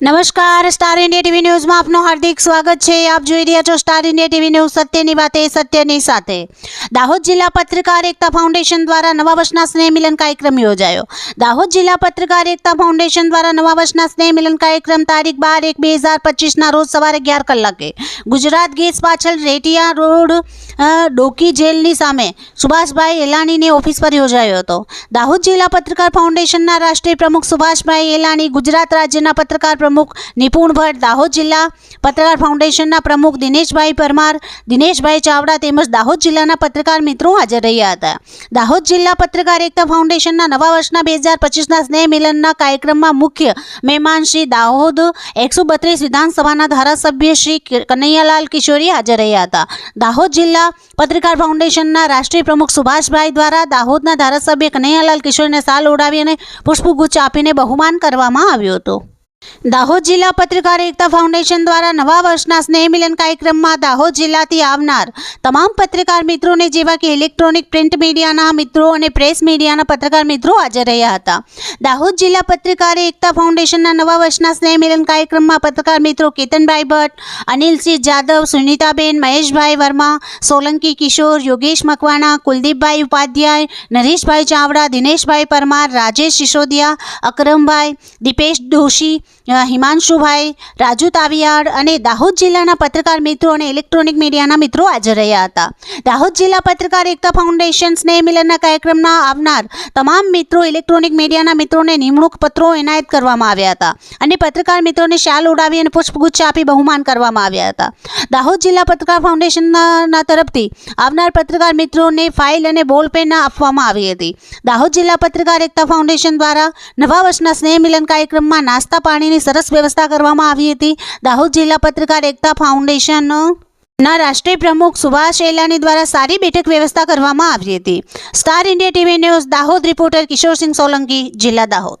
નમસ્કાર, star India TV ન્યૂઝમાં આપનું હાર્દિક સ્વાગત છે। આપ જોઈ રહ્યા છો સ્ટાર ઇન્ડિયા ટીવી ન્યૂઝ, સત્યની વાતે સત્યની સાથે। દાહોદ જિલ્લા પત્રકાર એકતા ફાઉન્ડેશન દ્વારા નવા વર્ષના સ્નેહ મિલન કાર્યક્રમ યોજાયો। દાહોદ જિલ્લા પત્રકાર એકતા ફાઉન્ડેશન દ્વારા નવા વર્ષના સ્નેહ મિલન કાર્યક્રમ તારીખ 12/1/2025ના રોજ સવારે 11 કલાકે ગુજરાત ગેસ પાછળ રેટિયા રોડ ડોકી જેલની સામે સુભાષભાઈ એલાણીની ઓફિસ પર યોજાયો હતો। દાહોદ જિલ્લા પત્રકાર ફાઉન્ડેશનના રાષ્ટ્રીય પ્રમુખ સુભાષભાઈ એલાણી, ગુજરાત રાજ્યના પત્રકાર प्रमुख निपुण भट्ट, दाहोद जिला पत्रकार फाउंडेशन प्रमुख दिनेशभाई परमार, दिनेशभाई चावड़ा तेमज दाहोद जिला पत्रकार मित्रों हाजर रह्या हता। दाहोद जिला पत्रकार एकता फाउंडेशन नवा वर्षना 2025 स्नेह मिलन कार्यक्रम में मुख्य मेहमान श्री दाहोद 132 विधानसभा धारासभ्य श्री कन्हैयालाल किशोरी हाजर रह्या हता। दाहोद जिला पत्रकार फाउंडेशन राष्ट्रीय प्रमुख सुभाषभाई द्वारा दाहोदना धारासभ्य कन्हैयालाल किशोरी ने साल ओढ़ावी अने पुष्पगुच्छ आपीने बहुमान करवामां आव्यो हतो। दाहोद जिला पत्रकार एकता फाउंडेशन द्वारा नवा वर्षना स्नेह मिलन कार्यक्रम में दाहोद जिल्लाथी आवनार तमाम पत्रकार मित्रों ने जेवा कि इलेक्ट्रॉनिक प्रिंट मीडिया मित्रों और प्रेस मीडिया पत्रकार मित्रों हाजर रह्या हता। दाहोद जिला पत्रकार एकता फाउंडेशन नवा वर्षना स्नेह मिलन कार्यक्रम में पत्रकार मित्रों केतनभाई भट्ट, अनिल सिंह जादव, सुनीताबेन, महेशभाई वर्मा, सोलंकी किशोर, योगेश मकवाणा, कुलदीपभाई उपाध्याय, नरेशभाई चावड़ा, दिनेशभाई परमार, राजेश सिसोदिया, अकरमभाई, दीपेश दोशी, हिमांशुभाई, राजू तावियाड़ और दाहोद जिला पत्रकार मित्रों और इलेक्ट्रॉनिक मीडिया मित्रों हाजर रह्या हता। दाहोद जिला पत्रकार एकता फाउंडेशन स्नेह मिलन कार्यक्रम आवनार तमाम मित्रों इलेक्ट्रॉनिक मीडिया मित्रों ने निमणूक पत्रों एनायत करवामां आव्या हता अने पत्रकार मित्रों ने शाल ओढ़ावी अने पुष्पगुच्छ आपी बहुमान करवामां आव्या हता। दाहोद जिला पत्रकार फाउंडेशन तरफथी आवनार पत्रकार मित्रों ने फाइल अने बॉलपेन आपवामां आवी हती। दाहोद जिला पत्रकार एकता फाउंडेशन द्वारा नवा वर्षना स्नेह मिलन कार्यक्रम में नास्ता पाणी सरस व्यवस्था करवामां आवी हती। दाहोद जिला पत्रकार एकता फाउंडेशन राष्ट्रीय प्रमुख सुभाष एलानी द्वारा सारी बैठक व्यवस्था करवामां आवी हती। Star India TV news Dahod reporter Kishore Singh Solanki, जिला दाहोद।